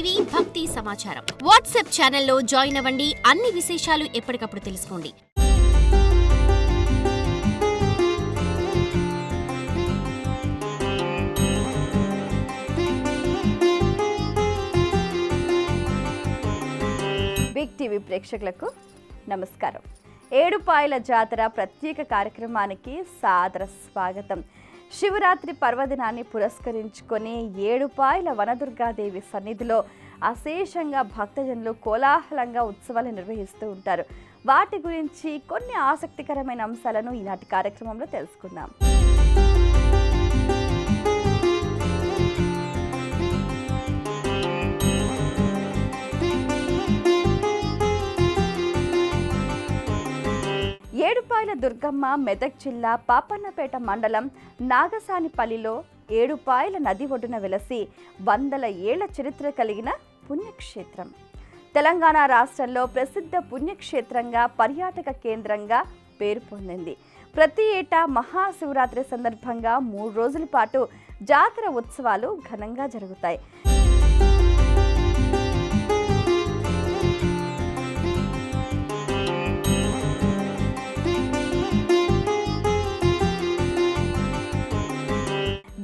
TV భక్తి సమాచారం WhatsApp ఛానల్లో జాయిన్ అవ్వండి. అన్ని విశేషాలు ఎప్పటికప్పుడు తెలుసుకోండి. బిగ్ టీవీ ప్రేక్షకులకు నమస్కారం. ఏడుపాయల జాతర ప్రత్యేక కార్యక్రమానికి సాదర స్వాగతం. శివరాత్రి పర్వదినాన్ని పురస్కరించుకొని ఏడుపాయల వనదుర్గాదేవి సన్నిధిలో అశేషంగా భక్తజనులు కోలాహలంగా ఉత్సవాలు నిర్వహిస్తూ ఉంటారు. వాటి గురించి కొన్ని ఆసక్తికరమైన అంశాలను ఈనాటి కార్యక్రమంలో తెలుసుకుందాం. ఏడుపాయల దుర్గమ్మ మెదక్ జిల్లా పాపన్నపేట మండలం నాగసానిపల్లిలో ఏడుపాయల నది ఒడ్డున వెలసి వందల ఏళ్ల చరిత్ర కలిగిన పుణ్యక్షేత్రం. తెలంగాణ రాష్ట్రంలో ప్రసిద్ధ పుణ్యక్షేత్రంగా పర్యాటక కేంద్రంగా పేరు పొందింది. ప్రతి ఏటా మహాశివరాత్రి సందర్భంగా 3 రోజుల పాటు జాతర ఉత్సవాలు ఘనంగా జరుగుతాయి.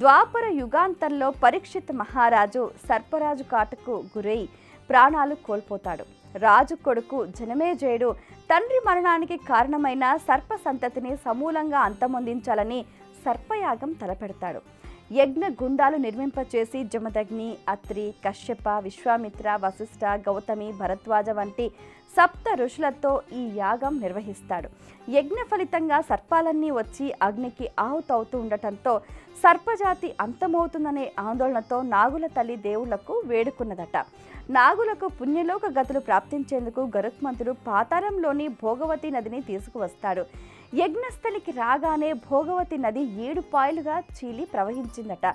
ద్వాపర యుగాంతంలో పరీక్షిత్ మహారాజు సర్పరాజు కాటుకు గురై ప్రాణాలు కోల్పోతాడు. రాజు కొడుకు జనమేజయుడు తండ్రి మరణానికి కారణమైన సర్ప సంతతిని సమూలంగా అంతమొందించాలని సర్పయాగం తలపెడతాడు. యజ్ఞ గుండాలు నిర్మింపచేసి జమదగ్ని, అత్రి, కశ్యప, విశ్వామిత్ర, వశిష్ఠ, గౌతమి, భరద్వాజ వంటి 7 ఋషులతో ఈ యాగం నిర్వహిస్తాడు. యజ్ఞ ఫలితంగా సర్పాలన్నీ వచ్చి అగ్నికి ఆహుతవుతూ ఉండటంతో సర్పజాతి అంతమవుతుందనే ఆందోళనతో నాగుల తల్లి దేవుళ్లకు వేడుకున్నదట. నాగులకు పుణ్యలోక గతులు ప్రాప్తించేందుకు గరుత్మంతుడు పాతాళంలోని భోగవతి నదిని తీసుకువస్తాడు. యజ్ఞస్థలికి రాగానే భోగవతి నది 7 పాయలుగా చీలి ప్రవహించిందట.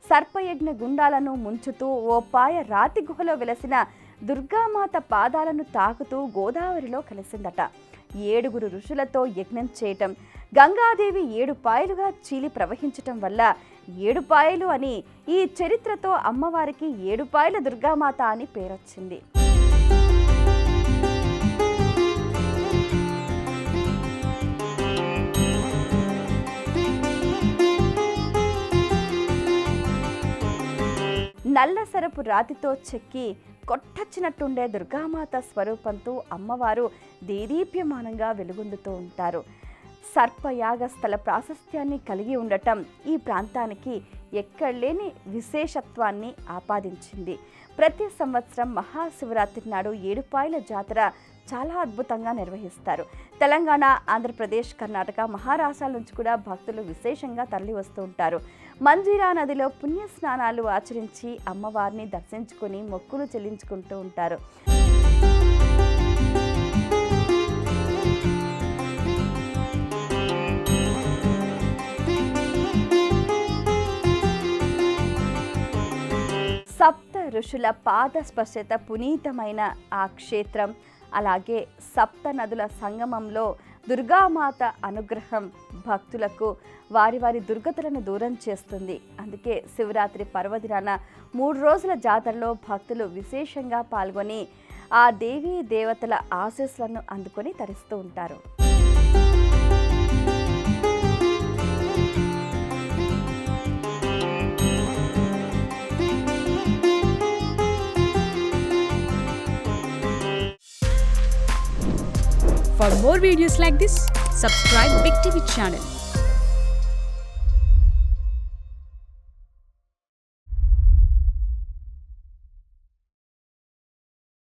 సర్పయజ్ఞ గుండాలను ముంచుతూ ఓ పాయ రాతి గుహలో వెలసిన దుర్గామాత పాదాలను తాకుతూ గోదావరిలో కలిసిందట. 7 ఋషులతో యజ్ఞం చేయటం, గంగాదేవి 7 పాయలుగా చీలి ప్రవహించటం వల్ల 7 పాయలు అని ఈ చరిత్రతో అమ్మవారికి 7 పాయల దుర్గామాత అని పేరొచ్చింది. నల్ల సరపు రాతితో చెక్కి కొట్టచ్చినట్టుండే దుర్గామాత స్వరూపంతో అమ్మవారు దేదీప్యమానంగా వెలుగొందుతూ ఉంటారు. సర్పయాగ స్థల ప్రాశస్త్యాన్ని కలిగి ఉండటం ఈ ప్రాంతానికి ఎక్కడలేని విశేషత్వాన్ని ఆపాదించింది. ప్రతి సంవత్సరం మహాశివరాత్రి నాడు ఏడుపాయల జాతర చాలా అద్భుతంగా నిర్వహిస్తారు. తెలంగాణ, ఆంధ్రప్రదేశ్, కర్ణాటక, మహారాష్ట్రాల నుంచి కూడా భక్తులు విశేషంగా తరలి వస్తూ ఉంటారు. మంజీరా నదిలో పుణ్య స్నానాలు ఆచరించి అమ్మవారిని దర్శించుకుని మొక్కులు చెల్లించుకుంటూ ఉంటారు. సప్త ఋషుల పాద స్పర్శత పునీతమైన ఆ క్షేత్రం, అలాగే 7 నదుల సంగమంలో దుర్గామాత అనుగ్రహం భక్తులకు వారి వారి దుర్గతులను దూరం చేస్తుంది. అందుకే శివరాత్రి పర్వదినాన 3 రోజుల జాతరలో భక్తులు విశేషంగా పాల్గొని ఆ దేవీ దేవతల ఆశీస్సులను అందుకొని తరిస్తూ ఉంటారు. For more videos like this, subscribe Big TV channel.